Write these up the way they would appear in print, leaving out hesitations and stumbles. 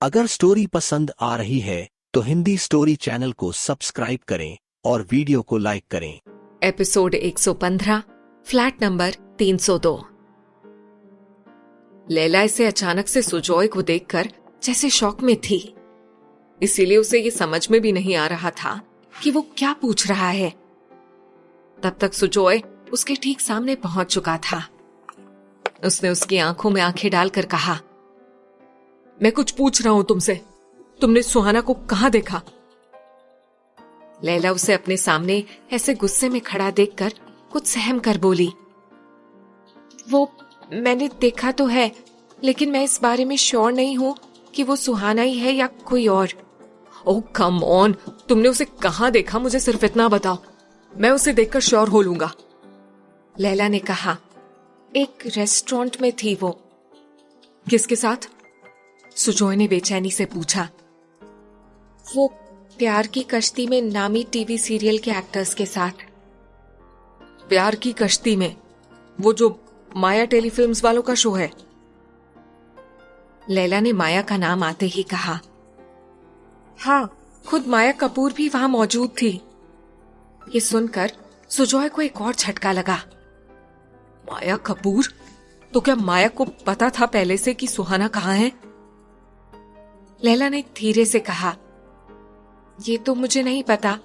अगर स्टोरी पसंद आ रही है तो हिंदी स्टोरी चैनल को सब्सक्राइब करें और वीडियो को लाइक करें। Episode 115, flat number 302। लैला इसे अचानक से सुजॉय को देखकर जैसे शॉक में थी, इसीलिए उसे ये समझ में भी नहीं आ रहा था कि वो क्या पूछ रहा है। तब तक सुजॉय उसके ठीक सामने पहुंच चुका था। उसने उसकी आंखों में आंखें डालकर कहा, मैं कुछ पूछ रहा हूं तुमसे, तुमने सुहाना को कहां देखा? लैला उसे अपने सामने ऐसे गुस्से में खड़ा देखकर कुछ सहम कर बोली, वो मैंने देखा तो है, लेकिन मैं इस बारे में श्योर नहीं हूं कि वो सुहाना ही है या कोई और। ओह कम ऑन, तुमने उसे कहां देखा? मुझे सिर्फ इतना बताओ, मैं उसे देखकर श्योर हो लूंगा। लैला ने कहा, एक रेस्टोरेंट में थी वो। किसके साथ? सुजॉय ने बेचैनी से पूछा। वो प्यार की कश्ती में नामी टीवी सीरियल के एक्टर्स के साथ। प्यार की कश्ती में? वो जो माया टेलीफिल्म्स वालों का शो है? लैला ने माया का नाम आते ही कहा, हाँ, खुद माया कपूर भी वहां मौजूद थी। ये सुनकर सुजॉय को एक और झटका लगा। माया कपूर? तो क्या माया को पता था पहले से कि सुहाना कहां है? लैला ने धीरे से कहा, ये तो मुझे नहीं पता,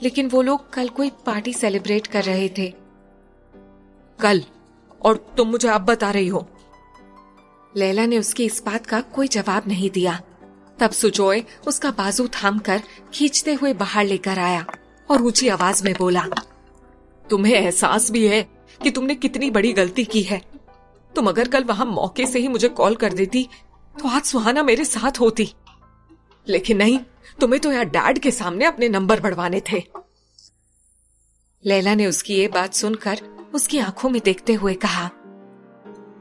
लेकिन वो लोग कल कोई पार्टी सेलिब्रेट कर रहे थे। कल? और तुम मुझे अब बता रही हो? लैला ने उसकी इस बात का कोई जवाब नहीं दिया। तब सुजॉय उसका बाजू थामकर खींचते हुए बाहर लेकर आया और ऊंची आवाज में बोला, तुम्हें एहसास भी है कि तुमने कितनी बड़ी गलती की है? तुम अगर कल वहां मौके से ही मुझे कॉल कर देती तो आज सुहाना मेरे साथ होती, लेकिन नहीं, तुम्हें तो यार डैड के सामने अपने नंबर बढ़वाने थे। लैला ने उसकी ये बात सुनकर उसकी आंखों में देखते हुए कहा,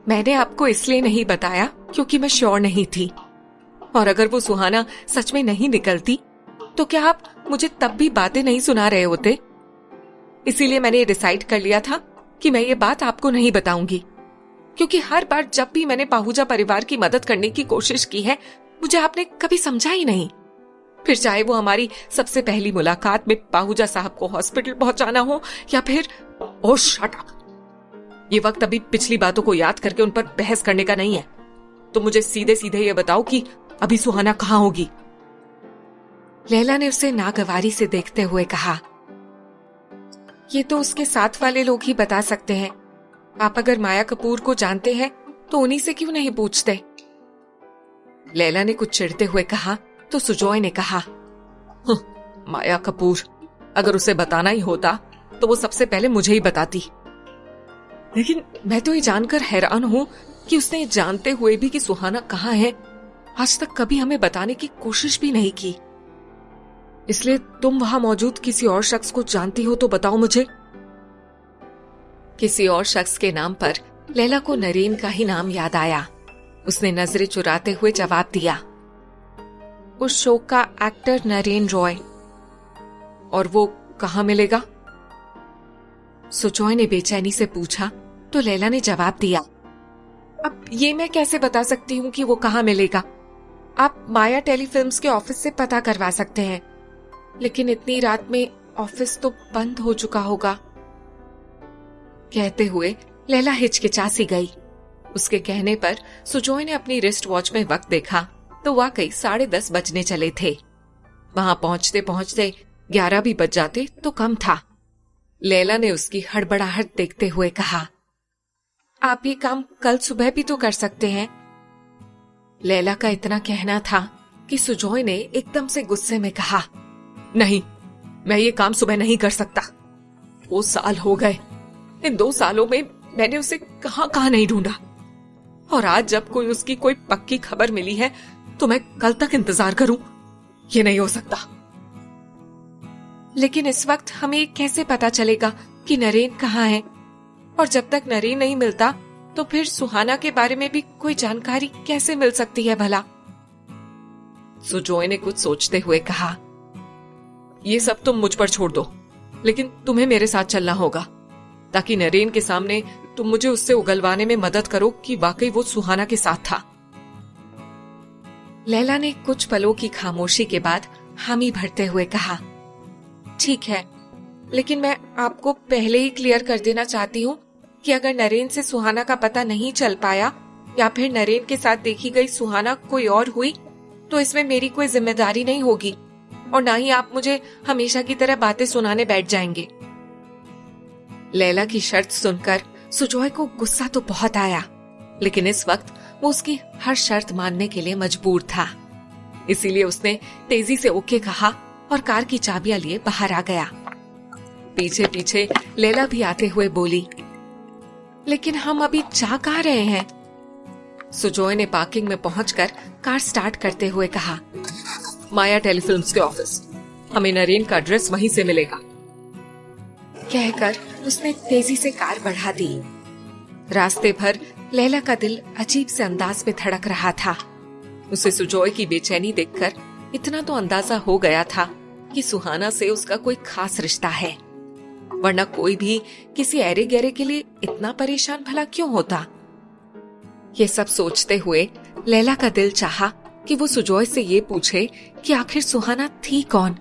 मैंने आपको इसलिए नहीं बताया क्योंकि मैं श्योर नहीं थी, और अगर वो सुहाना सच में नहीं निकलती तो क्या आप मुझे तब भी बातें नहीं सुना रहे होते? इसीलिए मैंने ये डिसाइड कर लिया था कि मैं ये बात आपको नहीं बताऊंगी, क्योंकि हर बार जब भी मैंने पाहूजा परिवार की मदद करने की कोशिश की है, मुझे आपने कभी समझा ही नहीं। फिर चाहे वो हमारी सबसे पहली मुलाकात में पाहूजा साहब को हॉस्पिटल पहुंचाना हो या फिर ओह शट अप, ये वक्त अभी पिछली बातों को याद करके उन पर बहस करने का नहीं है। तो मुझे सीधे सीधे ये बताओ कि अभी सुहाना कहां होगी? लैला ने उसे नागवारी से देखते हुए कहा, ये तो उसके साथ वाले लोग ही बता सकते हैं। आप अगर माया कपूर को जानते हैं तो उन्हीं से क्यों नहीं पूछते? लैला ने कुछ चिढ़ते हुए कहा तो सुजॉय ने कहा, माया कपूर, अगर उसे बताना ही होता तो वो सबसे पहले मुझे ही बताती। लेकिन मैं तो ये जानकर हैरान हूं कि उसने जानते हुए भी कि सुहाना कहां है, आज तक कभी हमें बताने की कोशिश भी नहीं की। इसलिए तुम वहां मौजूद किसी और शख्स को जानती हो तो बताओ मुझे। किसी और शख्स के नाम पर लैला को नरेन का ही नाम याद आया। उसने नजरें चुराते हुए जवाब दिया, उस शो का एक्टर नरेन रॉय। और वो कहां मिलेगा? सुजॉय ने बेचैनी से पूछा तो लैला ने जवाब दिया, अब ये मैं कैसे बता सकती हूँ कि वो कहां मिलेगा? आप माया टेलीफिल्म्स के ऑफिस से पता करवा सकते हैं, लेकिन इतनी रात में ऑफिस तो बंद हो चुका होगा। कहते हुए लैला हिचकिचा सी गई। उसके कहने पर सुजॉय ने अपनी रिस्ट वॉच में वक्त देखा तो वाकई 10:30 बजने चले थे। वहां पहुंचते पहुंचते 11 भी बज जाते तो कम था। लैला ने उसकी हड़बड़ाहट देखते हुए कहा, आप ये काम कल सुबह भी तो कर सकते हैं। लैला का इतना कहना था कि सुजॉय ने एकदम से गुस्से में कहा, नहीं, मैं ये काम सुबह नहीं कर सकता। 2 साल हो गए, इन 2 सालों में मैंने उसे कहां कहां नहीं ढूंढा, और आज जब कोई उसकी कोई पक्की खबर मिली है तो मैं कल तक इंतजार करूं? ये नहीं हो सकता। लेकिन इस वक्त हमें कैसे पता चलेगा कि नरेन कहां है? और जब तक नरेन नहीं मिलता तो फिर सुहाना के बारे में भी कोई जानकारी कैसे मिल सकती है भला? सुजॉय ने कुछ सोचते हुए कहा, ये सब तुम मुझ पर छोड़ दो, लेकिन तुम्हें मेरे साथ चलना होगा ताकि नरेन के सामने तुम मुझे उससे उगलवाने में मदद करो कि वाकई वो सुहाना के साथ था। लैला ने कुछ पलों की खामोशी के बाद हामी भरते हुए कहा, ठीक है, लेकिन मैं आपको पहले ही क्लियर कर देना चाहती हूँ कि अगर नरेन से सुहाना का पता नहीं चल पाया या फिर नरेन के साथ देखी गई सुहाना कोई और हुई तो इसमें मेरी कोई जिम्मेदारी नहीं होगी और ना ही आप मुझे हमेशा की तरह बातें सुनाने बैठ जाएंगे। लैला की शर्त सुनकर सुजॉय को गुस्सा तो बहुत आया, लेकिन इस वक्त वो उसकी हर शर्त मानने के लिए मजबूर था। इसीलिए उसने तेजी से ओके कहा और कार की चाबियां लिए बाहर आ गया। पीछे पीछे लैला भी आते हुए बोली, लेकिन हम अभी जा कहाँ रहे हैं? सुजॉय ने पार्किंग में पहुंचकर कार स्टार्ट करते हुए कहा, माया टेलीफिल्म्स के ऑफिस, हमें नरेन का एड्रेस वहीं से मिलेगा। कहकर उसने तेजी से कार बढ़ा दी। रास्ते भर लैला का दिल अजीब से अंदाज में धड़क रहा था। उसे सुजॉय की बेचैनी देखकर इतना तो अंदाजा हो गया था कि सुहाना से उसका कोई खास रिश्ता है, वरना कोई भी किसी ऐरे गहरे के लिए इतना परेशान भला क्यों होता। ये सब सोचते हुए लैला का दिल चाहा कि वो सुजॉय से ये पूछे कि आखिर सुहाना थी कौन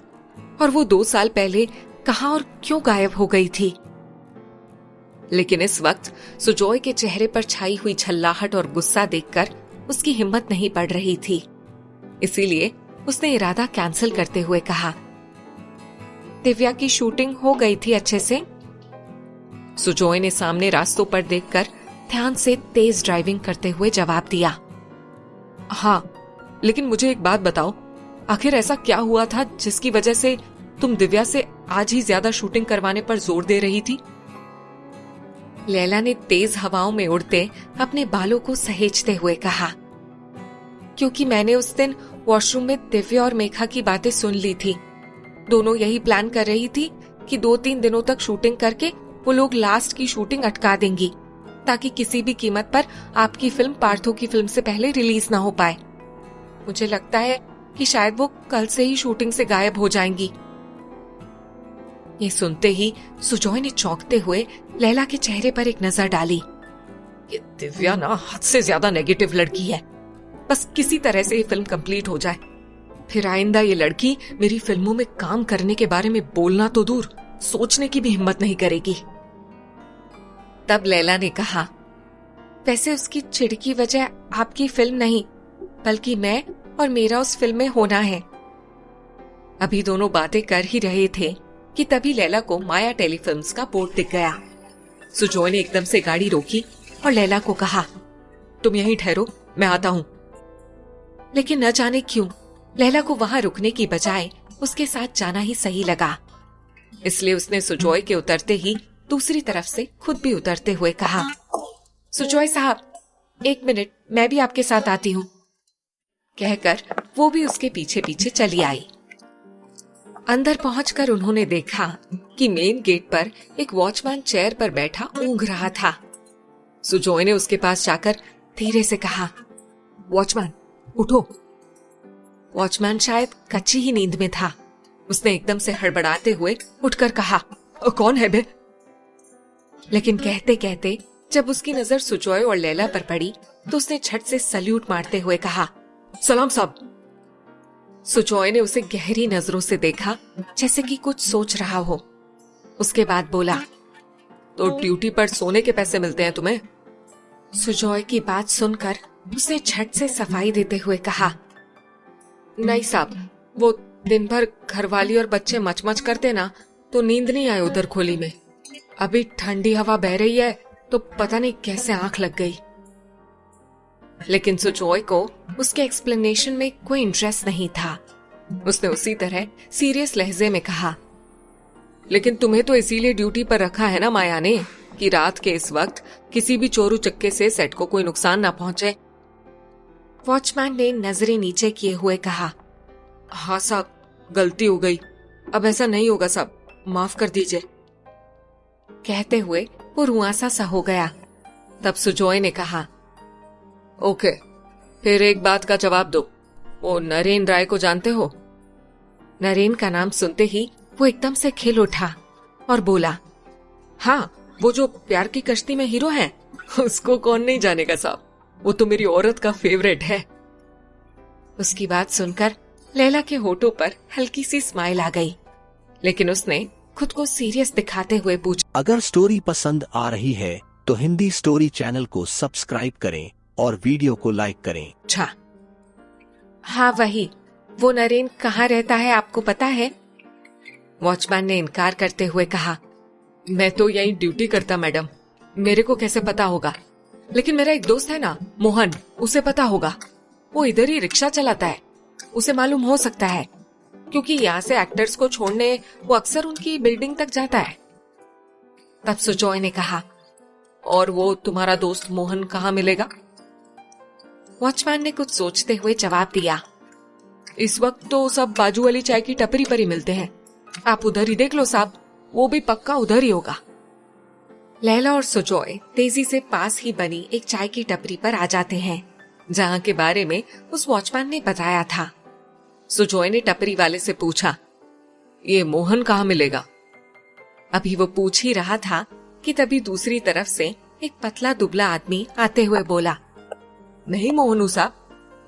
और वो 2 साल पहले कहां और क्यों गायब हो गई थी। लेकिन इस वक्त सुजॉय के चेहरे पर छाई हुई झल्लाहट और गुस्सा देखकर उसकी हिम्मत नहीं पड़ रही थी। इसीलिए उसने इरादा कैंसिल करते हुए कहा, दिव्या की शूटिंग हो गई थी अच्छे से? सुजॉय ने सामने रास्तों पर देखकर ध्यान से तेज ड्राइविंग करते हुए जवाब दिया, हाँ, लेकिन मुझे एक बात बताओ, आखिर ऐसा क्या हुआ था जिसकी वजह से तुम दिव्या से आज ही ज्यादा शूटिंग करवाने पर जोर दे रही थी? लैला ने तेज हवाओं में उड़ते अपने बालों को सहेजते हुए कहा, क्योंकि मैंने उस दिन वॉशरूम में दिव्या और मेघा की बातें सुन ली थी। दोनों यही प्लान कर रही थी कि 2-3 दिनों तक शूटिंग करके वो लोग लास्ट की शूटिंग अटका देंगी ताकि किसी भी कीमत पर आपकी फिल्म पार्थो की फिल्म से पहले रिलीज ना हो पाए। मुझे लगता है कि शायद वो कल से ही शूटिंग से गायब हो जाएंगी। ये सुनते ही सुजॉय ने चौंकते हुए लैला के चेहरे पर एक नजर डाली। ये दिव्या ना हद से ज्यादा नेगेटिव लड़की है, बस किसी तरह से ये फिल्म कंप्लीट हो जाए, फिर आइंदा ये लड़की मेरी फिल्मों में काम करने के बारे में बोलना तो दूर, सोचने की भी हिम्मत नहीं करेगी। तब लैला ने कहा, वैसे उसकी चिढ़ की वजह आपकी फिल्म नहीं बल्कि मैं और मेरा उस फिल्म में होना है। अभी दोनों बातें कर ही रहे थे कि तभी लैला को माया टेलीफिल्म्स का बोर्ड दिख गया। सुजॉय ने एकदम से गाड़ी रोकी और लैला को कहा, तुम यहीं ठहरो, मैं आता हूं। लेकिन न जाने क्यों लैला को वहां रुकने की बजाय उसके साथ जाना ही सही लगा। इसलिए उसने सुजॉय के उतरते ही दूसरी तरफ से खुद भी उतरते हुए कहा, सुजॉय साहब, 1 मिनट, मैं भी आपके साथ आती हूँ। कहकर वो भी उसके पीछे पीछे चली आई। अंदर पहुंचकर उन्होंने देखा कि मेन गेट पर एक वॉचमैन चेयर पर बैठा ऊँघ रहा था। सुजॉय ने उसके पास जाकर धीरे से कहा, वॉचमैन उठो। वॉचमैन शायद कच्ची ही नींद में था। उसने एकदम से हड़बड़ाते हुए उठकर कहा, कौन है बे? लेकिन कहते कहते जब उसकी नजर सुजॉय और लैला पर पड़ी तो उसने झट से सल्यूट मारते हुए कहा, सलाम साहब। सुजॉय ने उसे गहरी नजरों से देखा, जैसे कि कुछ सोच रहा हो। उसके बाद बोला, तो ड्यूटी पर सोने के पैसे मिलते हैं तुम्हें? सुजॉय की बात सुनकर उसने झट से सफाई देते हुए कहा, नहीं साहब, वो दिन भर घरवाली और बच्चे मचमच करते ना, तो नींद नहीं आई उधर खोली में। अभी ठंडी हवा बह रही है तो पता नहीं कैसे आंख लग गई। लेकिन सुजॉय को उसके एक्सप्लेनेशन में कोई इंटरेस्ट नहीं था। उसने उसी तरह सीरियस लहजे में कहा, लेकिन तुम्हें तो इसीलिए ड्यूटी पर रखा है ना माया ने, कि रात के इस वक्त किसी भी चोरू चक्के से सेट को कोई नुकसान ना पहुंचे। वॉचमैन ने नजरें नीचे किए हुए कहा, हाँ साहब, गलती हो गई, अब ऐसा नहीं होगा साहब, माफ कर दीजिए। कहते हुए वो रुआसा सा हो गया। तब सुजॉय ने कहा, ओके, फिर एक बात का जवाब दो, वो नरेन राय को जानते हो? नरेन का नाम सुनते ही वो एकदम से खिल उठा और बोला, हाँ, वो जो प्यार की कश्ती में हीरो है, उसको कौन नहीं जानेगा साहब, वो तो मेरी औरत का फेवरेट है। उसकी बात सुनकर लैला के होठों पर हल्की सी स्माइल आ गई, लेकिन उसने खुद को सीरियस दिखाते हुए पूछा, अगर स्टोरी पसंद आ रही है तो हिंदी स्टोरी चैनल को सब्सक्राइब करें और वीडियो को लाइक करें। अच्छा, हाँ वही, वो नरेन कहाँ रहता है आपको पता है? वॉचमैन ने इनकार करते हुए कहा, मैं तो यही ड्यूटी करता मैडम, मेरे को कैसे पता होगा? लेकिन मेरा एक दोस्त है ना मोहन, उसे पता होगा। वो इधर ही रिक्शा चलाता है, उसे मालूम हो सकता है, क्योंकि यहाँ से एक्टर्स को छोड़ने वो अक्सर उनकी बिल्डिंग तक जाता है। तब सुजॉय ने कहा, और वो तुम्हारा दोस्त मोहन कहाँ मिलेगा? वॉचमैन ने कुछ सोचते हुए जवाब दिया, इस वक्त तो सब बाजू वाली चाय की टपरी पर ही मिलते हैं, आप उधर ही देख लो साहब, वो भी पक्का उधर ही होगा। लैला और सुजॉय तेजी से पास ही बनी एक चाय की टपरी पर आ जाते हैं, जहाँ के बारे में उस वॉचमैन ने बताया था। सुजॉय ने टपरी वाले से पूछा, ये मोहन कहाँ मिलेगा? अभी वो पूछ ही रहा था कि तभी दूसरी तरफ से एक पतला दुबला आदमी आते हुए बोला, नहीं मोहनू साहब,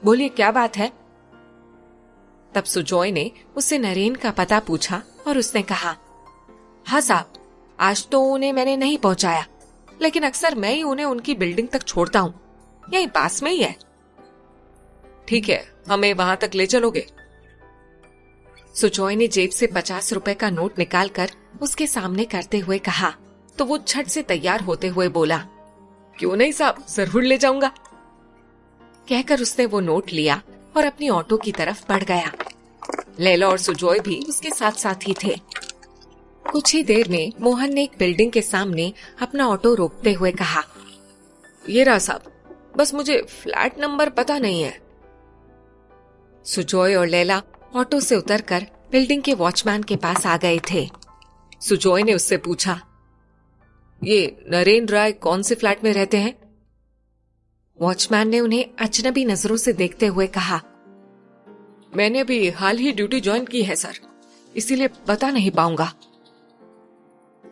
बोलिए क्या बात है? तब सुजॉय ने उससे नरेन का पता पूछा और उसने कहा, हाँ साहब, आज तो उन्हें मैंने नहीं पहुंचाया, लेकिन अक्सर मैं ही उन्हें उनकी बिल्डिंग तक छोड़ता हूँ, यही पास में ही है। ठीक है, हमें वहां तक ले चलोगे? सुजॉय ने जेब से 50 रुपए का नोट निकालकर उसके सामने करते हुए कहा, तो वो झट से तैयार होते हुए बोला, क्यों नहीं साहब, जरूर ले जाऊंगा। कहकर उसने वो नोट लिया और अपनी ऑटो की तरफ बढ़ गया। लैला और सुजॉय भी उसके साथ साथ ही थे। कुछ ही देर में मोहन ने एक बिल्डिंग के सामने अपना ऑटो रोकते हुए कहा, ये रहा साहब, बस मुझे फ्लैट नंबर पता नहीं है। सुजॉय और लैला ऑटो से उतरकर बिल्डिंग के वॉचमैन के पास आ गए थे। सुजॉय ने उससे पूछा, ये नरेन राय कौन से फ्लैट में रहते हैं? वॉचमैन ने उन्हें अजनबी नजरों से देखते हुए कहा, मैंने अभी हाल ही ड्यूटी ज्वाइन की है सर, इसीलिए बता नहीं पाऊंगा।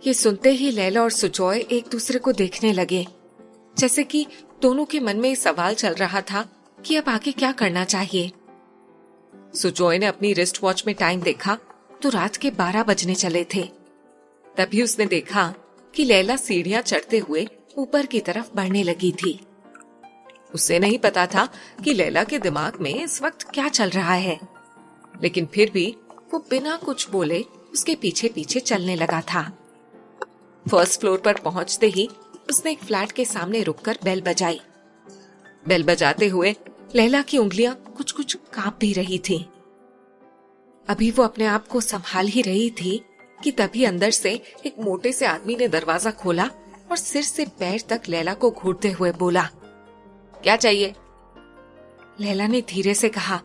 ये सुनते ही लैला और सुजॉय एक दूसरे को देखने लगे, जैसे कि दोनों के मन में ये सवाल चल रहा था कि अब आगे क्या करना चाहिए। सुजॉय ने अपनी रिस्ट वॉच में टाइम देखा तो रात के 12 बजने चले थे। तभी उसने देखा कि लैला सीढ़ियां चढ़ते हुए ऊपर की तरफ बढ़ने लगी थी। उसे नहीं पता था कि लैला के दिमाग में इस वक्त क्या चल रहा है, लेकिन फिर भी वो बिना कुछ बोले उसके पीछे पीछे चलने लगा था। फर्स्ट फ्लोर पर पहुंचते ही उसने एक फ्लैट के सामने रुककर बेल बजाई। बेल बजाते हुए लैला की उंगलियां कुछ कुछ कांप भी रही थी। अभी वो अपने आप को संभाल ही रही थी कि तभी अंदर से एक मोटे से आदमी ने दरवाजा खोला और सिर से पैर तक लैला को घूरते हुए बोला, क्या चाहिए? लैला ने धीरे से कहा,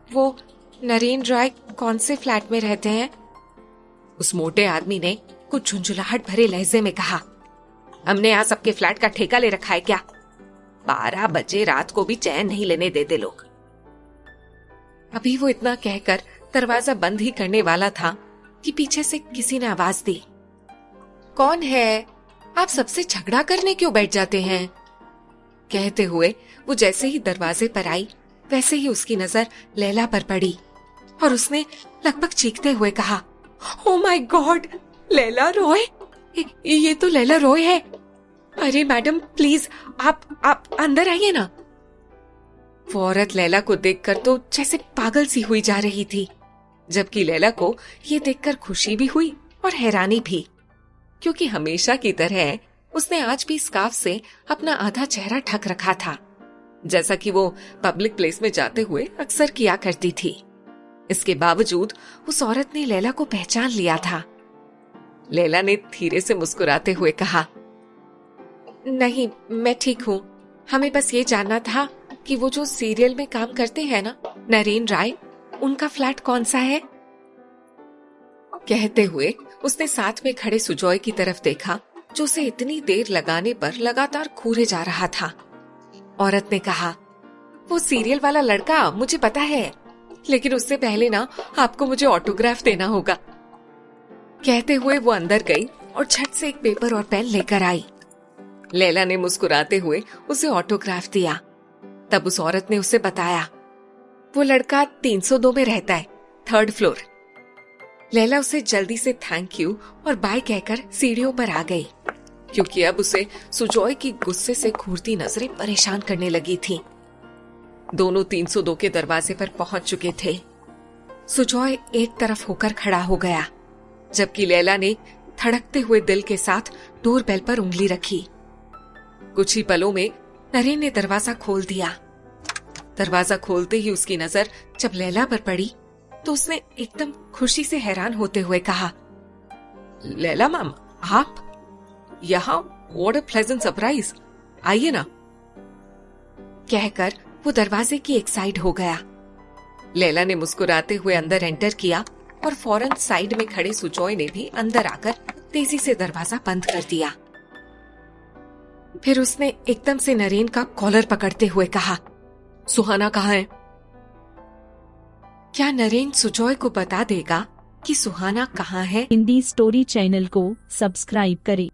वो नरेन राय कौन से फ्लैट में रहते हैं? उस मोटे आदमी ने कुछ झुंझुलाहट भरे लहजे में कहा, हमने यहाँ सबके फ्लैट का ठेका ले रखा है क्या? 12 बजे रात को भी चैन नहीं लेने देते लोग। अभी वो इतना कहकर दरवाजा बंद ही करने वाला था कि पीछे से किसी ने आवाज दी, कौन है? आप सबसे झगड़ा करने क्यों बैठ जाते हैं? कहते हुए वो जैसे ही दरवाजे पर आई वैसे ही उसकी नजर लैला पर पड़ी और उसने लगभग चीखते हुए कहा, oh my God, Laila Roy, ये तो लैला रॉय है। अरे मैडम प्लीज आप अंदर आइए ना। वो औरत लैला को देखकर तो जैसे पागल सी हुई जा रही थी, जबकि लैला को ये देखकर खुशी भी हुई और हैरानी भी, क्योंकि हमेशा की तरह उसने आज भी स्कार्फ से अपना आधा चेहरा ढक रखा था, जैसा कि वो पब्लिक प्लेस में जाते हुए अक्सर किया करती थी। इसके बावजूद उस औरत ने लैला को पहचान लिया था। लैला ने धीरे से मुस्कुराते हुए कहा, नहीं मैं ठीक हूँ, हमें बस ये जानना था कि वो जो सीरियल में काम करते हैं ना, नरेन राय, उनका फ्लैट कौन सा है? कहते हुए उसने साथ में खड़े सुजॉय की तरफ देखा, जो उसे इतनी देर लगाने पर लगातार घूरे जा रहा था। औरत ने कहा, वो सीरियल वाला लड़का मुझे पता है, लेकिन उससे पहले ना आपको मुझे ऑटोग्राफ देना होगा। कहते हुए वो अंदर गई और झट से एक पेपर और पेन लेकर आई। लैला ने मुस्कुराते हुए उसे ऑटोग्राफ दिया। तब उस औरत ने उसे बताया, वो लड़का 302 में रहता है, 3rd फ्लोर। लैला उसे जल्दी से थैंक यू और बाय कहकर सीढ़ियों पर आ गई, क्योंकि अब उसे सुजॉय की गुस्से से घूरती नजरें परेशान करने लगी थी। दोनों 302 के दरवाजे पर पहुंच चुके थे। सुजॉय एक तरफ होकर खड़ा हो गया, जबकि लैला ने धड़कते हुए दिल के साथ डोरबेल पर उंगली रखी। कुछ ही पलों में नरेन ने दरवाजा खोल दिया। दरवाजा खोलते ही उसकी नजर जब लैला पर पड़ी तो उसने एकदम खुशी से हैरान होते हुए कहा, लैला मैम, आप यहाँ? व्हाट अ प्लेजेंट सरप्राइज, आइए ना। कहकर वो दरवाजे की एक साइड हो गया। लैला ने मुस्कुराते हुए अंदर एंटर किया और फौरन साइड में खड़े सुजॉय ने भी अंदर आकर तेजी से दरवाजा बंद कर दिया। फिर उसने एकदम से नरेन का कॉलर पकड़ते हुए कहा, सुहाना कहाँ है? क्या नरेन सुजॉय को बता देगा कि सुहाना कहाँ है? हिंदी स्टोरी चैनल को सब्सक्राइब करें।